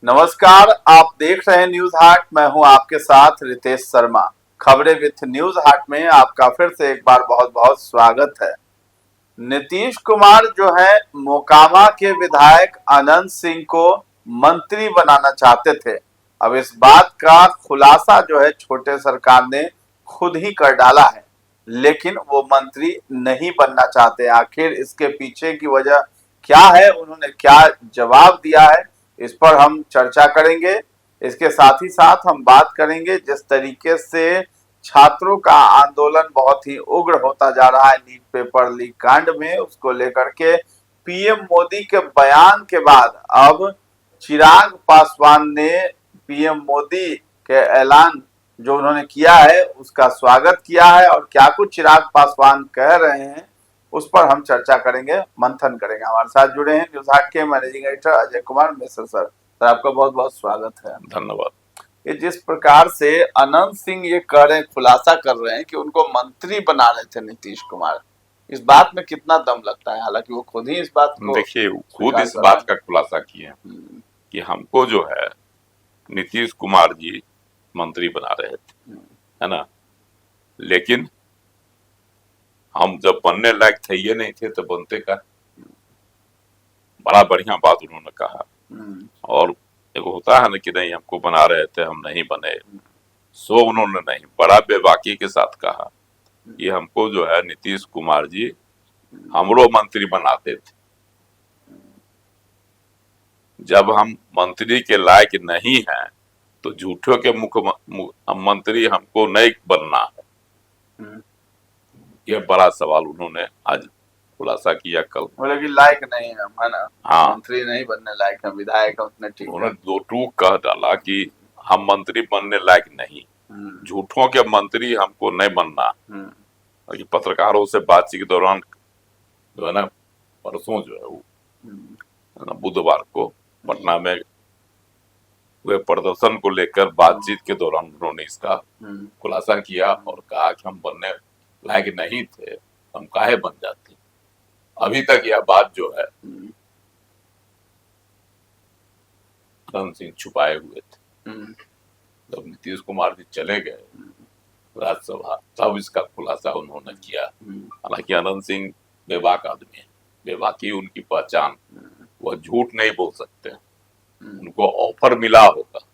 नमस्कार, आप देख रहे हैं न्यूज हाट। मैं हूं आपके साथ रितेश शर्मा। खबरें विथ न्यूज हाट में आपका फिर से एक बार बहुत बहुत स्वागत है। नीतीश कुमार जो है मोकामा के विधायक अनंत सिंह को मंत्री बनाना चाहते थे। अब इस बात का खुलासा जो है छोटे सरकार ने खुद ही कर डाला है, लेकिन वो मंत्री नहीं बनना चाहते। आखिर इसके पीछे की वजह क्या है, उन्होंने क्या जवाब दिया है, इस पर हम चर्चा करेंगे। इसके साथ ही साथ हम बात करेंगे जिस तरीके से छात्रों का आंदोलन बहुत ही उग्र होता जा रहा है नीट पेपर लीक कांड में, उसको लेकर के पीएम मोदी के बयान के बाद अब चिराग पासवान ने पीएम मोदी के ऐलान जो उन्होंने किया है उसका स्वागत किया है, और क्या कुछ चिराग पासवान कह रहे हैं उस पर हम चर्चा करेंगे, मंथन करेंगे। हमारे साथ जुड़े हैं न्यूज हाट के managing editor Ajay Kumar Mishra sir. Sir, आपका बहुत बहुत स्वागत है। धन्यवाद। ये जिस प्रकार से अनंत सिंह ये कह रहे हैं, खुलासा कर रहे हैं कि उनको मंत्री बना रहे थे नीतीश कुमार, इस बात में कितना दम लगता है? हालांकि वो खुद ही इस बात को देखिए, खुद इस बात का खुलासा किए हैं कि हमको जो है नीतीश कुमार जी मंत्री बना रहे थे, है ना, लेकिन हम जब बनने लायक थे ये नहीं थे तो बनते का। बड़ा बढ़िया बात उन्होंने कहा। और एक होता है ना कि नहीं हमको बना रहे थे हम नहीं बने, सो उन्होंने नहीं, बड़ा बेबाकी के साथ कहा ये हमको जो है नीतीश कुमार जी हमरो मंत्री बनाते थे। जब हम मंत्री के लायक नहीं हैं तो झूठों के मंत्री हमको नहीं बनना है। ये बड़ा सवाल उन्होंने आज खुलासा किया। कल बोले कि लायक नहीं है हम, है ना, हाँ, मंत्री नहीं बनने लायक है, विधायक है उतने ठीक है। उन्होंने दो टूक कह डाला कि हम मंत्री बनने लायक नहीं, झूठों के मंत्री हमको नहीं बनना। और ये पत्रकारों से बातचीत के दौरान जो है ना, परसों जो है वो बुधवार को पटना में हुए प्रदर्शन को लेकर बातचीत के दौरान उन्होंने इसका खुलासा किया और कहा कि हम बनने लायक नहीं थे, हम काहे बन जाते। अभी तक यह बात जो है अनंत सिंह छुपाए हुए थे। जब नीतीश कुमार जी चले गए राज्यसभा तब इसका खुलासा उन्होंने किया। हालांकि अनंत सिंह बेबाक आदमी है, बेबाकी उनकी पहचान, वह झूठ नहीं बोल सकते। उनको ऑफर मिला होगा,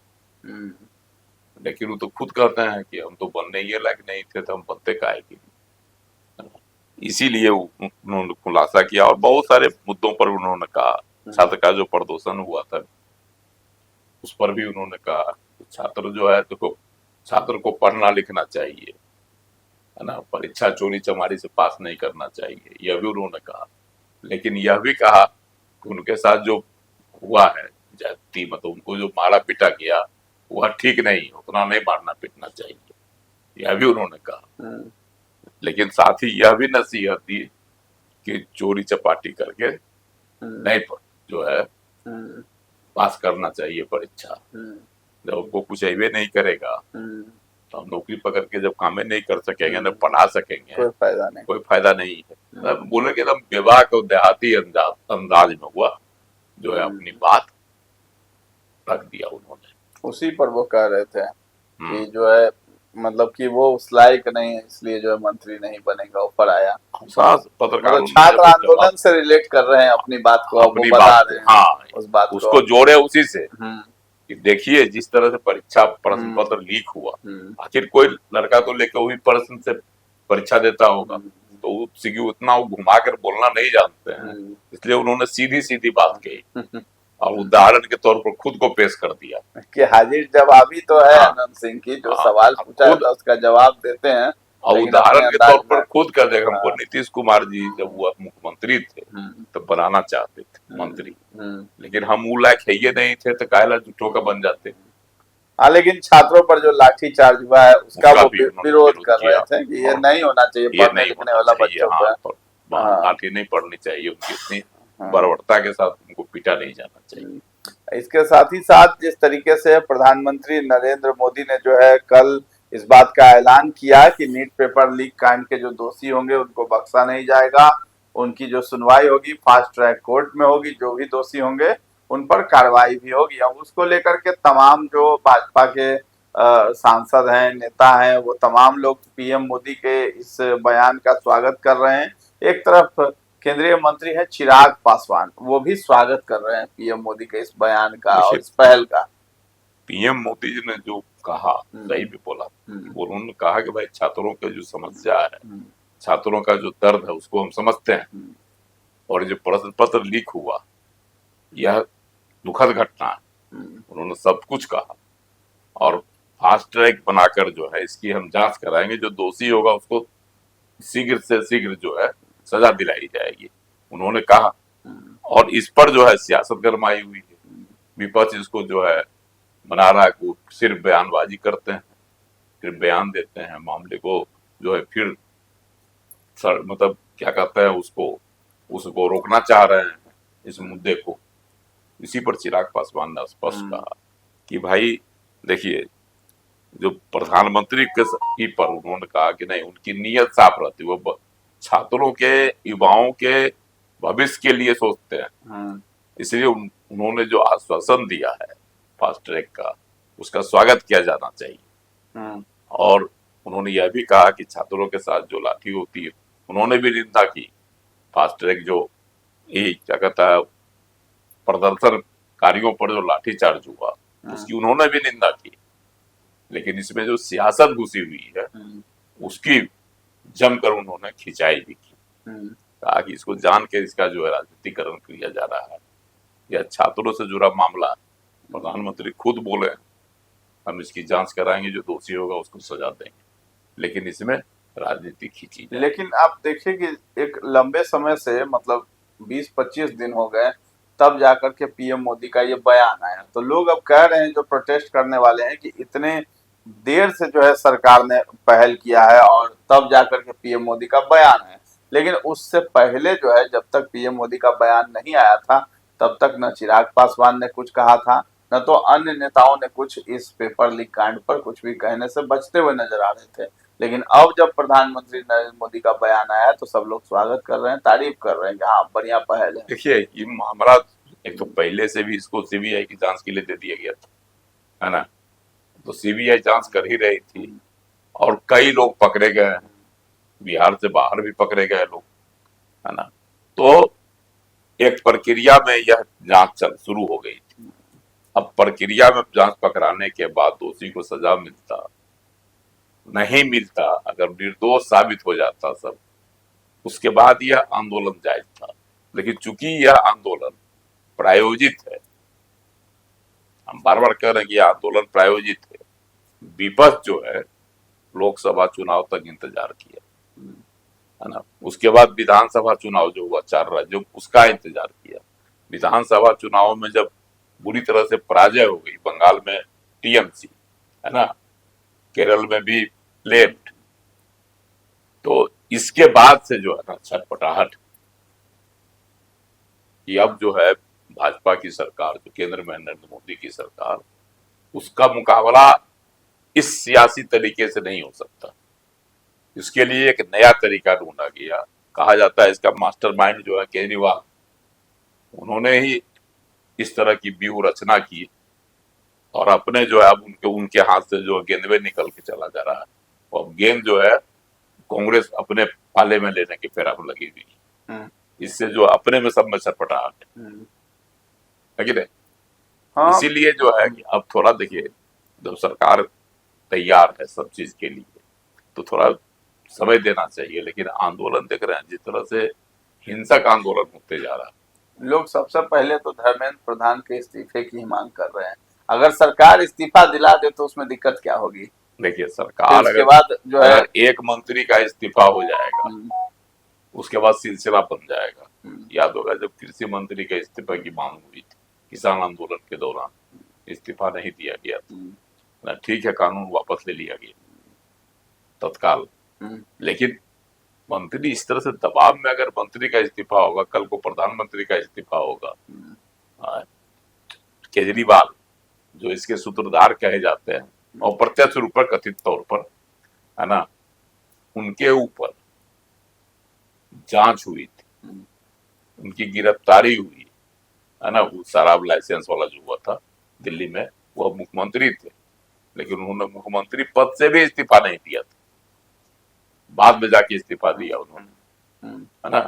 लेकिन वो तो खुद कहते हैं कि हम तो बनने ही लायक नहीं थे तो हम बनते काहे के लिए। इसीलिए उन्होंने खुलासा किया और बहुत सारे मुद्दों पर उन्होंने कहा। छात्र का जो प्रदर्शन हुआ था उस पर भी उन्होंने कहा छात्र जो है तो छात्र को पढ़ना लिखना चाहिए, है ना, परीक्षा चोरी चमारी से पास नहीं करना चाहिए, यह भी उन्होंने कहा। लेकिन यह भी कहा कि उनके साथ जो हुआ है जाति, मतलब उनको जो मारा पीटा किया वह ठीक नहीं, उतना नहीं मारना पीटना चाहिए, यह भी उन्होंने कहा। लेकिन साथ ही यह भी नसीहत दी कि चोरी चपाटी करके नहीं जो है पास करना चाहिए परीक्षा। जब उनको कुछ अवे नहीं करेगा तो हम नौकरी पकड़ के जब कामें नहीं कर सकेंगे न पढ़ा सकेंगे, कोई फायदा नहीं है। बोले कि एकदम बेबाक और देहाती अंदाज में हुआ जो है अपनी बात रख दिया उन्होंने। उसी पर वो कह रहे थे कि जो है मतलब कि वो उस लायक नहीं है इसलिए जो है मंत्री नहीं बनेगा, ऊपर आया। पत्रकार छात्र आंदोलन से रिलेट कर रहे हैं अपनी बात को, अपनी वो बता रहे हैं। हाँ, उस बात उसको जोड़े उसी से कि देखिए जिस तरह से परीक्षा प्रश्न पत्र लीक हुआ, आखिर कोई लड़का तो लेकर वही प्रश्न से परीक्षा देता होगा, तो उतना वो घुमा कर बोलना नहीं जानते हैं, इसलिए उन्होंने सीधी सीधी बात कही और उदाहरण के तौर पर खुद को पेश कर दिया कि हाजिर जवाबी तो है अनंत सिंह की, जो सवाल पूछा था उसका जवाब देते हैं। और उदाहरण के तौर पर खुद कर देगा। हमको नीतीश कुमार जी जब वो मुख्यमंत्री थे तो बनाना चाहते थे मंत्री, लेकिन हम वो लायक है ये नहीं थे तो काहे झूठों का बन जाते। हाँ, लेकिन छात्रों पर जो लाठीचार्ज हुआ है उसका वो विरोध कर रहे थे कि ये नहीं होना चाहिए, पढ़ने लिखने वाला बच्चों पर लाठी नहीं पढ़नी चाहिए, उनकी इतनी बर्बरता के साथ उनको पीटा नहीं जाना चाहिए। इसके साथ ही साथ जिस तरीके से प्रधानमंत्री नरेंद्र मोदी ने जो है कल इस बात का ऐलान किया कि नीट पेपर लीक कांड के जो दोषी होंगे उनको बख्शा नहीं जाएगा, उनकी जो सुनवाई होगी फास्ट ट्रैक कोर्ट में होगी, जो भी दोषी होंगे उन पर कार्रवाई भी होगी। अब उसको लेकर के तमाम जो भाजपा के सांसद हैं, नेता हैं, वो तमाम लोग पीएम मोदी के इस बयान का स्वागत कर रहे हैं। एक तरफ केंद्रीय मंत्री है चिराग पासवान, वो भी स्वागत कर रहे हैं पीएम मोदी के इस बयान का और इस पहल का। पीएम मोदी जी ने जो कहा सही भी बोला। उन्होंने कहा कि भाई छात्रों की जो समस्या है, छात्रों का जो दर्द है उसको हम समझते हैं, और जो प्रश्न पत्र लीक हुआ यह दुखद घटना है। उन्होंने सब कुछ कहा और फास्ट ट्रैक बनाकर जो है इसकी हम जांच कराएंगे, जो दोषी होगा उसको शीघ्र से शीघ्र जो है सजा दिलाई जाएगी, उन्होंने कहा। और इस पर जो है सियासत गरमाई हुई है। विपक्ष इसको जो है बना रहा है कि सिर्फ बयानबाजी करते हैं, फिर बयान देते हैं, मामले को जो है फिर मतलब क्या कहते हैं उसको रोकना चाह रहे हैं इस मुद्दे को। इसी पर चिराग पासवान ने स्पष्ट कहा कि भाई देखिए, जो प्रधानमंत्री के पर उन्होंने कहा कि नहीं, उनकी नीयत साफ रहती, वो छात्रों के, युवाओं के भविष्य के लिए सोचते हैं। इसलिए उन्होंने जो आश्वासन दिया है फास्ट ट्रैक का, उसका स्वागत किया जाना चाहिए। और उन्होंने यह भी कहा कि छात्रों के साथ जो लाठी होती है, उन्होंने भी निंदा की। फास्ट ट्रैक जो ये क्या कहता है प्रदर्शनकारियों पर जो लाठीचार्ज हुआ उसकी उन्होंने भी निंदा की। लेकिन इसमें जो सियासत घुसी हुई है उसकी जमकर उन्होंने खिंचाई भी की। कहा कि इसको जान के इसका जो है राजनीतिकरण किया जा रहा है, यह छात्रों से जुड़ा मामला। प्रधानमंत्री खुद बोले हम इसकी जांच कराएंगे, जो दोषी होगा उसको सजा देंगे, लेकिन इसमें राजनीति खींची। लेकिन आप देखिए कि एक लंबे समय से मतलब 20-25 दिन हो गए तब जाकर के पीएम मोदी का ये बयान आया, तो लोग अब कह रहे हैं, जो प्रोटेस्ट करने वाले हैं, कि इतने देर से जो है सरकार ने पहल किया है और तब जाकर के पीएम मोदी का बयान है। लेकिन उससे पहले जो है, जब तक पीएम मोदी का बयान नहीं आया था तब तक न चिराग पासवान ने कुछ कहा था, न तो अन्य नेताओं ने कुछ इस पेपर लीक कांड पर कुछ भी कहने से बचते हुए नजर आ रहे थे। लेकिन अब जब प्रधानमंत्री नरेंद्र मोदी का बयान आया तो सब लोग स्वागत कर रहे हैं, तारीफ कर रहे हैं कि हाँ बढ़िया पहल है। देखिए, ये मामला एक तो पहले से भी इसको सीबीआई की जांच के लिए दे दिया गया था, है ना, तो सीबीआई जांच कर ही रही थी और कई लोग पकड़े गए हैं, बिहार से बाहर भी पकड़े गए लोग, है ना। तो एक प्रक्रिया में यह जांच शुरू हो गई थी। अब प्रक्रिया में जांच पकड़ाने के बाद दोषी को सजा मिलता नहीं मिलता, अगर निर्दोष साबित हो जाता सब, उसके बाद यह आंदोलन जायज था। लेकिन चूंकि यह आंदोलन प्रायोजित है, हम बार बार कह रहे हैं कि यह आंदोलन प्रायोजित है, विपक्ष जो है लोकसभा चुनाव तक इंतजार किया, है ना, उसके बाद विधानसभा चुनाव जो हुआ 4 राज्यों, उसका इंतजार किया। विधानसभा चुनाव में जब बुरी तरह से पराजय हो गई, बंगाल में टीएमसी, है ना, केरल में भी लेफ्ट, तो इसके बाद से जो है ना छटपटाहट कि अब जो है भाजपा की सरकार, जो केंद्र में नरेंद्र मोदी की सरकार, उसका मुकाबला इस सियासी तरीके से नहीं हो सकता। इसके लिए एक नया तरीका ढूंढा गया। कहा जाता है इसका मास्टरमाइंड जो है केजरीवाल, उन्होंने ही इस तरह की व्यूह रचना की और अपने जो है अब उनके हाथ से जो गेंदवे निकल के चला जा रहा है। और गेंद जो है कांग्रेस अपने पाले में लेने की फेरा में लगी हुई, इससे जो अपने में सब में छटपटाहट है कि नहीं। हाँ। इसीलिए जो है कि अब थोड़ा देखिए, जब सरकार तैयार है सब चीज के लिए तो थोड़ा समय देना चाहिए। लेकिन आंदोलन देख रहे हैं जिस तरह से हिंसक आंदोलन होते जा रहा है, लोग सबसे पहले तो धर्मेंद्र प्रधान के इस्तीफे की मांग कर रहे हैं। अगर सरकार इस्तीफा दिला दे तो उसमें दिक्कत क्या होगी? देखिए, सरकार उसके बाद जो है एक मंत्री का इस्तीफा हो जाएगा, उसके बाद सिलसिला बन जाएगा। याद होगा जब कृषि मंत्री के इस्तीफा की मांग हुई थी किसान आंदोलन के दौरान, इस्तीफा नहीं दिया गया था, ठीक है, कानून वापस ले लिया गया तत्काल। लेकिन मंत्री इस तरह से दबाव में, अगर मंत्री का इस्तीफा होगा, कल को प्रधानमंत्री का इस्तीफा होगा, केजरीवाल जो इसके सूत्रधार कहे जाते हैं और प्रत्यक्ष रूप पर कथित तौर पर, है ना, उनके ऊपर जांच हुई थी, उनकी गिरफ्तारी हुई, है ना, वो शराब लाइसेंस वाला जो हुआ था दिल्ली में, वह मुख्यमंत्री थे, लेकिन उन्होंने मुख्यमंत्री पद से भी इस्तीफा नहीं दिया था, बाद में जाके इस्तीफा दिया उन्होंने, है ना।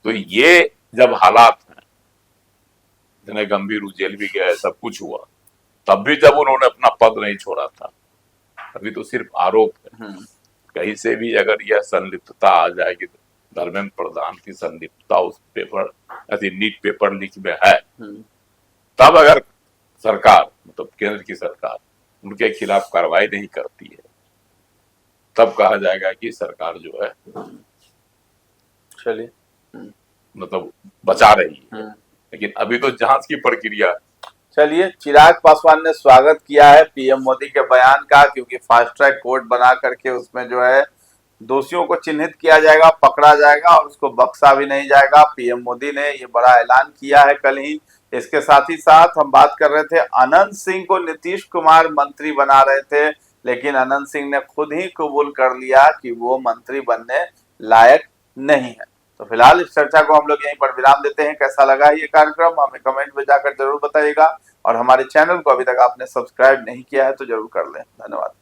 तो ये जब हालात हैं, इतने गंभीर, वो जेल भी गए, सब कुछ हुआ, तब भी जब उन्होंने अपना पद नहीं छोड़ा था, अभी तो सिर्फ आरोप है। कहीं से भी अगर यह संलिप्तता आ जाएगी, धर्मेंद्र प्रधान की संलिप्तता उस पेपर, ऐसी नीट पेपर लीक में है, तब अगर सरकार, मतलब केंद्र की सरकार उनके खिलाफ कार्रवाई नहीं करती है, तब कहा जाएगा कि सरकार जो है, चलिए, मतलब बचा रही है। लेकिन अभी तो जांच की प्रक्रिया। चलिए, चिराग पासवान ने स्वागत किया है पीएम मोदी के बयान का, क्योंकि फास्ट ट्रैक कोर्ट बना करके उसमें जो है दोषियों को चिन्हित किया जाएगा, पकड़ा जाएगा और उसको बख्शा भी नहीं जाएगा। पीएम मोदी ने ये बड़ा ऐलान किया है कल ही। इसके साथ ही साथ हम बात कर रहे थे, अनंत सिंह को नीतीश कुमार मंत्री बना रहे थे, लेकिन अनंत सिंह ने खुद ही कबूल कर लिया कि वो मंत्री बनने लायक नहीं है। तो फिलहाल इस चर्चा को हम लोग यहीं पर विराम देते हैं। कैसा लगा ये कार्यक्रम हमें कमेंट में जाकर जरूर बताइएगा, और हमारे चैनल को अभी तक आपने सब्सक्राइब नहीं किया है तो जरूर कर लें। धन्यवाद।